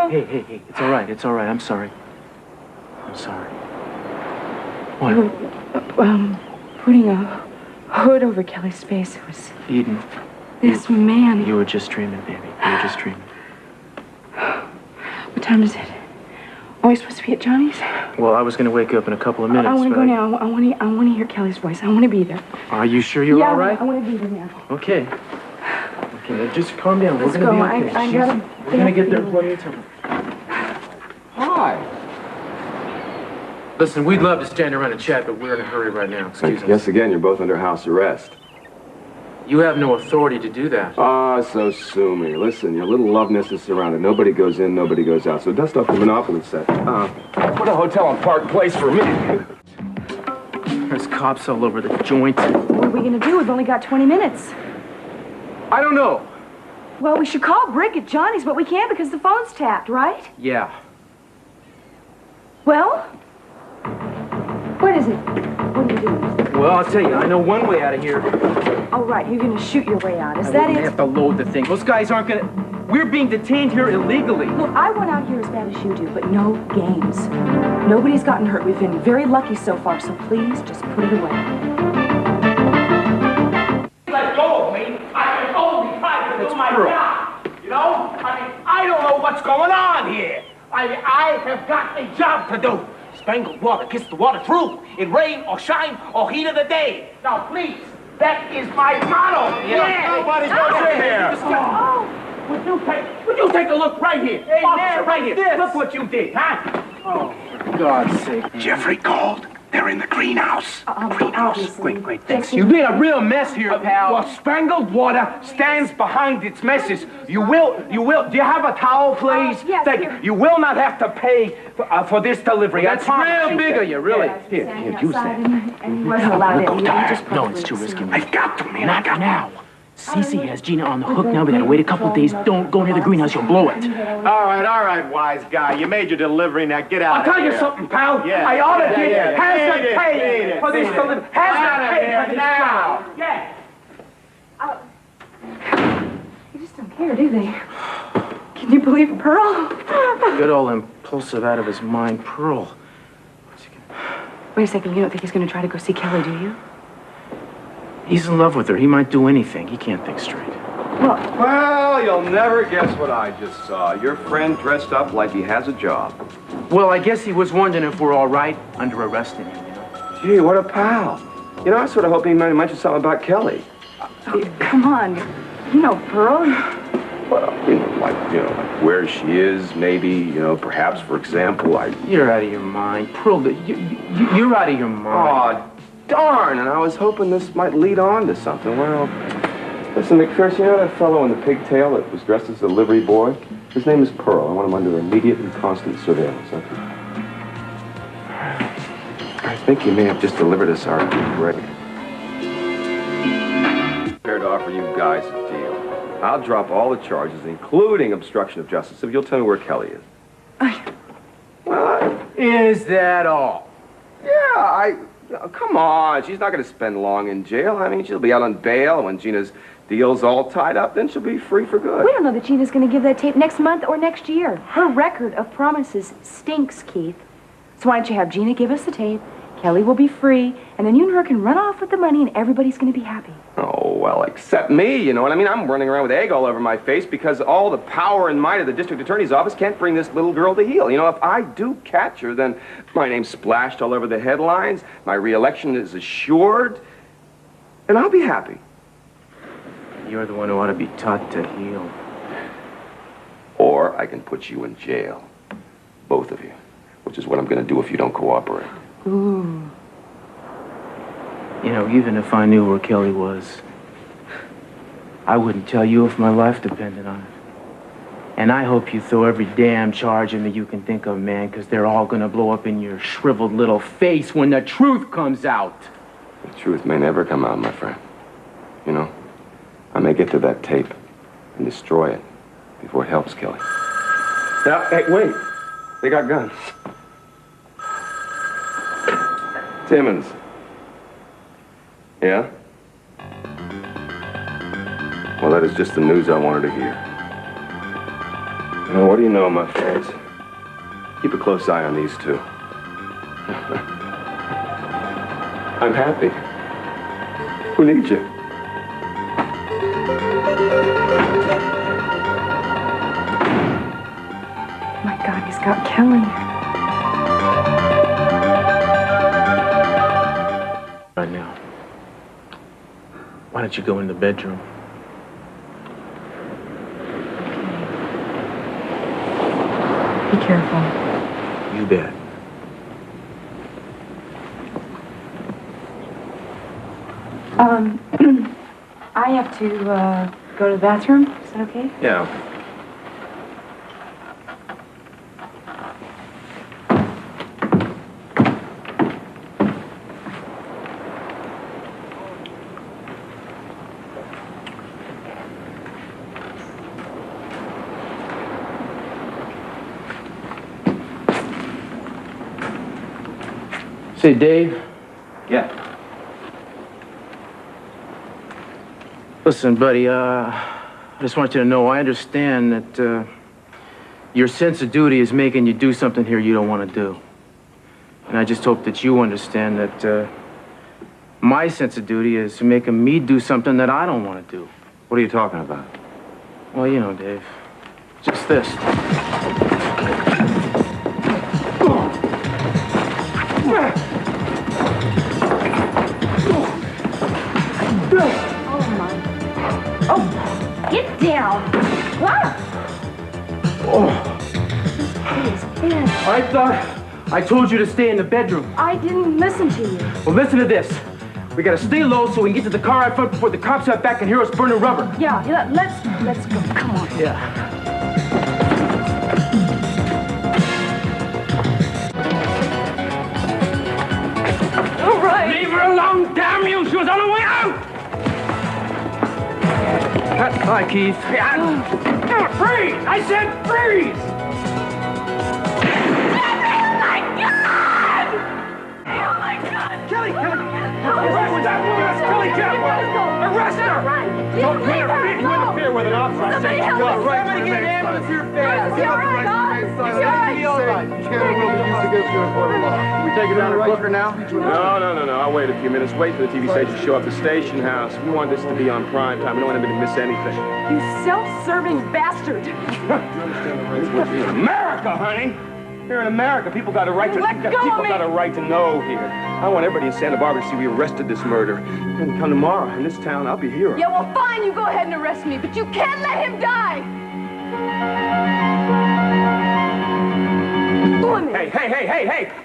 Hey, it's all right, I'm sorry. I'm sorry. What? You were, putting a hood over Kelly's face. It was... Eden. This man... You were just dreaming, baby. You were just dreaming. What time is it? Are we supposed to be at Johnny's? Well, I was going to wake up in a couple of minutes. I want to go now. I want to hear Kelly's voice. I want to be there. Are you sure you're all right? I want to be there now. Okay, just calm down. Let's we're going to be okay. We're going to get there plenty of time. Hi. Listen, we'd love to stand around and chat, but we're in a hurry right now. Excuse us. Yes, again, you're both under house arrest. You have no authority to do that. Ah, so sue me. Listen, your little love nest is surrounded. Nobody goes in, nobody goes out. So dust off the Monopoly set. Put a hotel on Park Place for me. There's cops all over the joint. What are we going to do? We've only got 20 minutes. I don't know. Well, we should call Brick at Johnny's, but we can't because the phone's tapped, right? Yeah. Well? What is it? What are you doing? Well, I'll tell you, I know one way out of here. Oh, right, you're gonna shoot your way out. Is that it? I have to load the thing. Those guys aren't gonna... We're being detained here illegally. Look, I went out here as bad as you do, but no games. Nobody's gotten hurt. We've been very lucky so far, so please just put it away. Let go of me. I can only try to do my job. You know? I mean, I don't know what's going on here. I have got a job to do. Spangled water gets the water through in rain or shine or heat of the day. Now, please, that is my motto. Yeah. Nobody's going in here. Would you take a look right here? Hey, officer, right here. This. Look what you did, huh? Oh, for God's sake. Jeffrey called. They're in the greenhouse. Greenhouse. Great, thanks. You made a real mess here, pal. Well, spangled water stands behind its messes. You will, do you have a towel, please? Yes, Thank you. You will not have to pay for this delivery. That's real big of you, really. Here, use that. And he wasn't allowed in. No, it's too risky. I've got to, man. Not now. Cece has Gina on the hook now. We gotta wait a couple of days. Don't go near the greenhouse. You'll blow it. All right, wise guy. You made your delivery. Now get out I'll tell you something, pal. Yeah. I ought to Yeah, yeah. hasn't Beat it, paid beat it, for this beat it. delivery. Hasn't paid here for this now. job. Yeah. They just don't care, do they? Can you believe Pearl? Get all impulsive out of his mind. Pearl. Wait a second, you don't think he's gonna try to go see Kelly, do you? He's in love with her. He might do anything. He can't think straight. Well, you'll never guess what I just saw. Your friend dressed up like he has a job. Well, I guess he was wondering if we're all right under arresting him, you know? Gee, what a pal. You know, I sort of hope he might mention something about Kelly. Oh, come on. You know Pearl. Well, like where she is, maybe, perhaps, for example, You're out of your mind. Pearl, you're out of your mind. Oh, darn, and I was hoping this might lead on to something. Well, listen, McPherson, you know that fellow in the pigtail that was dressed as a livery boy? His name is Pearl. I want him under immediate and constant surveillance. I think he may have just delivered us our break. Prepared to offer you guys a deal. I'll drop all the charges, including obstruction of justice, if you'll tell me where Kelly is. Is that all? Yeah, come on, she's not going to spend long in jail. I mean, she'll be out on bail, and when Gina's deal's all tied up, then she'll be free for good. We don't know that Gina's going to give that tape next month or next year. Her record of promises stinks, Keith. So why don't you have Gina give us the tape, Kelly will be free, and then you and her can run off with the money, and everybody's going to be happy. Oh, well, except me, you know what I mean? I'm running around with egg all over my face because all the power and might of the district attorney's office can't bring this little girl to heel. You know, if I do catch her, then my name's splashed all over the headlines, my re-election is assured, and I'll be happy. You're the one who ought to be taught to heal. Or I can put you in jail. Both of you. Which is what I'm going to do if you don't cooperate. Ooh. You know, even if I knew where Kelly was, I wouldn't tell you if my life depended on it. And I hope you throw every damn charge in that you can think of, man, because they're all going to blow up in your shriveled little face when the truth comes out. The truth may never come out, my friend. You know, I may get to that tape and destroy it before it helps Kelly. Now, hey, wait. They got guns. Timmons. Yeah? Well, that is just the news I wanted to hear. Well, what do you know, my friends? Keep a close eye on these two. I'm happy. Who needs you? My God, he's got Kelly. Right now. Why don't you go in the bedroom? Be careful. You bet. I have to, go to the bathroom. Is that okay? Yeah. Say, Dave. Yeah. Listen, buddy, I just want you to know I understand that your sense of duty is making you do something here you don't want to do. And I just hope that you understand that my sense of duty is making me do something that I don't want to do. What are you talking about? Well, you know, Dave, just this. Oh, get down. Ah! I thought I told you to stay in the bedroom. I didn't listen to you. Well, listen to this. We gotta stay low so we can get to the car out front before the cops are back and hear us burning rubber. Yeah, let's go. Come on. Yeah. All right. Leave her alone, damn you! She was on her way out! Hi, Keith. Freeze! I said freeze! Kelly! Arrest that woman! That's Kelly Catwell! Arrest her! Don't interfere with an officer. Somebody help me! Somebody get an ambulance here fast! You're all right, We take it down to Booker now? No. I'll wait a few minutes. Wait for the TV station to show up the station house. We want this to be on prime time. I don't want anybody to miss anything. You self-serving bastard! America, honey! Here in America, people got a right to know here. I want everybody in Santa Barbara to see we arrested this murder. And come tomorrow in this town, I'll be a hero. Yeah, well, fine, you go ahead and arrest me, but you can't let him die!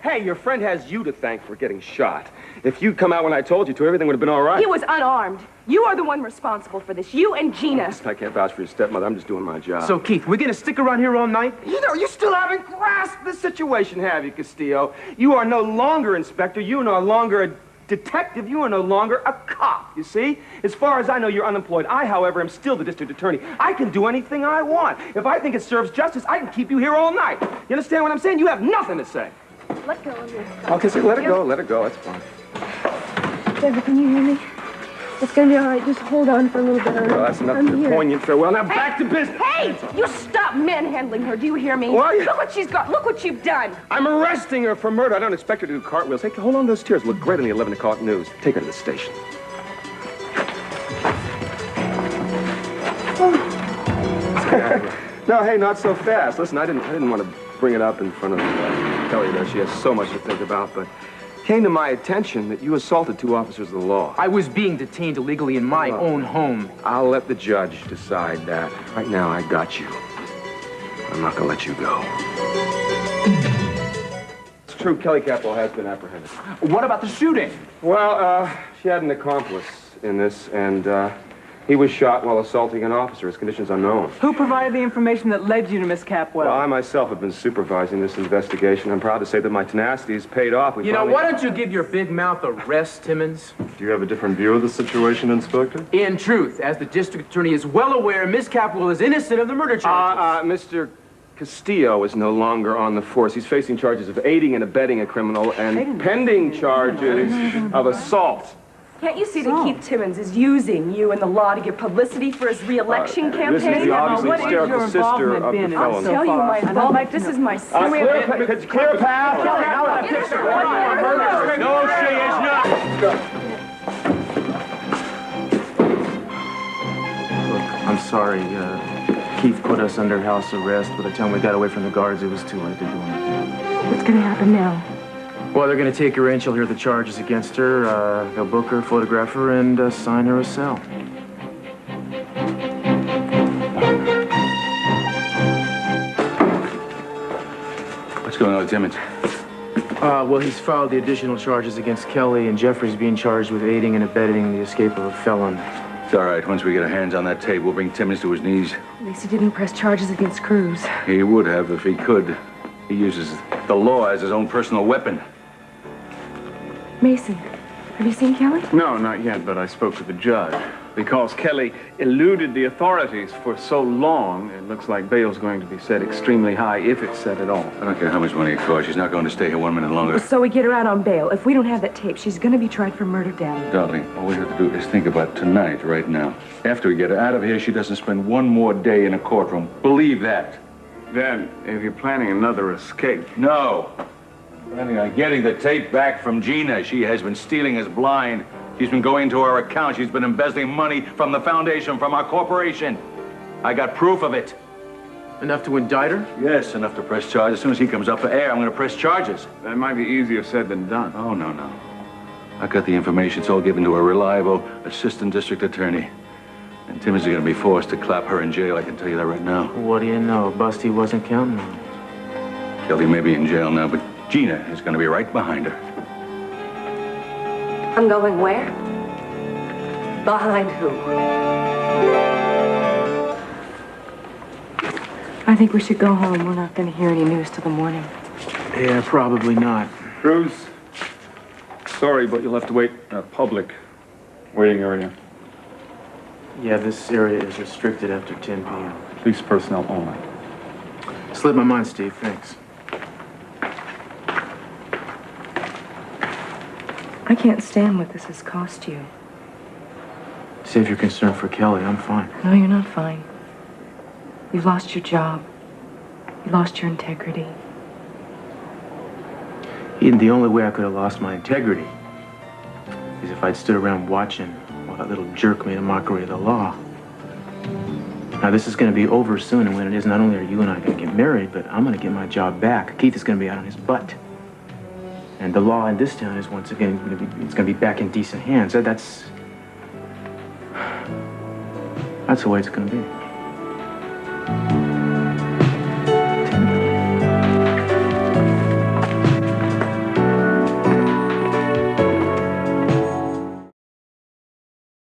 Hey, your friend has you to thank for getting shot. If you'd come out when I told you to, everything would have been all right. He was unarmed. You are the one responsible for this. You and Gina. Listen, I can't vouch for your stepmother. I'm just doing my job. So, Keith, we're gonna stick around here all night? You know, you still haven't grasped the situation, have you, Castillo? You are no longer inspector. You are no longer a detective. You are no longer a cop, you see? As far as I know, you're unemployed. I, however, am still the district attorney. I can do anything I want. If I think it serves justice, I can keep you here all night. You understand what I'm saying? You have nothing to say. Let go of this. Okay, so let it go. That's fine. Deborah, can you hear me? It's gonna be all right. Just hold on for a little bit. Well, that's enough of your poignant farewell. Now back to business. Hey, you stop manhandling her. Do you hear me? Well, Look what she's got. Look what you've done. I'm arresting her for murder. I don't expect her to do cartwheels. Hey, hold on, those tears look great on the 11 o'clock news. Take her to the station. No, hey, not so fast. Listen, I didn't want to bring it up in front of Kelly there. She has so much to think about, but it came to my attention that you assaulted two officers of the law. I was being detained illegally in my own home. I'll let the judge decide that. Right now, I got you. I'm not gonna let you go. It's true, Kelly Catwell has been apprehended. What about the shooting? Well, she had an accomplice in this, and he was shot while assaulting an officer. His condition's unknown. Who provided the information that led you to Miss Capwell? Well, I myself have been supervising this investigation. I'm proud to say that my tenacity has paid off. You know, why don't you give your big mouth a rest, Timmons? Do you have a different view of the situation, Inspector? In truth, as the district attorney is well aware, Miss Capwell is innocent of the murder charges. Mr. Castillo is no longer on the force. He's facing charges of aiding and abetting a criminal and pending charges of assault. Can't you see that Keith Timmons is using you and the law to get publicity for his re-election campaign? This is the obviously What is your hysterical sister involvement of the been in I'll felon. tell you my I'd involvement. like to This know. is my sister. Clear path. No, she is not. Look, I'm sorry. Keith put us under house arrest. By the time we got away from the guards, it was too late to do anything. What's gonna happen now? Well, they're going to take her in. She'll hear the charges against her. They'll book her, photograph her, and assign her a cell. What's going on with Timmons? Well, he's filed the additional charges against Kelly, and Jeffrey's being charged with aiding and abetting the escape of a felon. It's all right. Once we get our hands on that tape, we'll bring Timmons to his knees. At least he didn't press charges against Cruz. He would have if he could. He uses the law as his own personal weapon. Mason, have you seen Kelly? No, not yet, but I spoke to the judge. Because Kelly eluded the authorities for so long, it looks like bail's going to be set extremely high, if it's set at all. I don't care how much money it costs. She's not going to stay here 1 minute longer. So we get her out on bail. If we don't have that tape, she's gonna be tried for murder down. Darling, all we have to do is think about tonight, right now. After we get her out of here, she doesn't spend one more day in a courtroom. Believe that. Then, if you're planning another escape... No. Planning on getting the tape back from Gina. She has been stealing us blind. She's been going to our account. She's been embezzling money from the foundation, from our corporation. I got proof of it. Enough to indict her? Yes, enough to press charges. As soon as he comes up for air, I'm going to press charges. That might be easier said than done. Oh, no, no. I got the information. It's all given to a reliable assistant district attorney. And Timmons is going to be forced to clap her in jail. I can tell you that right now. What do you know? Busty wasn't counting on it. Kelly may be in jail now, but Gina is going to be right behind her. I'm going where? Behind who? I think we should go home. We're not gonna hear any news till the morning. Yeah, probably not. Cruz, sorry, but you'll have to wait in a public waiting area. Yeah, this area is restricted after 10 p.m. Police personnel only. Slipped my mind, Steve. Thanks. I can't stand what this has cost you. Save your concern for Kelly. I'm fine. No, you're not fine. You've lost your job. You lost your integrity. Eden, the only way I could have lost my integrity is if I'd stood around watching while that little jerk made a mockery of the law. Now, this is going to be over soon, and when it is, not only are you and I going to get married, but I'm going to get my job back. Keith is going to be out on his butt. And the law in this town is once again going to be back in decent hands. That's the way it's going to be.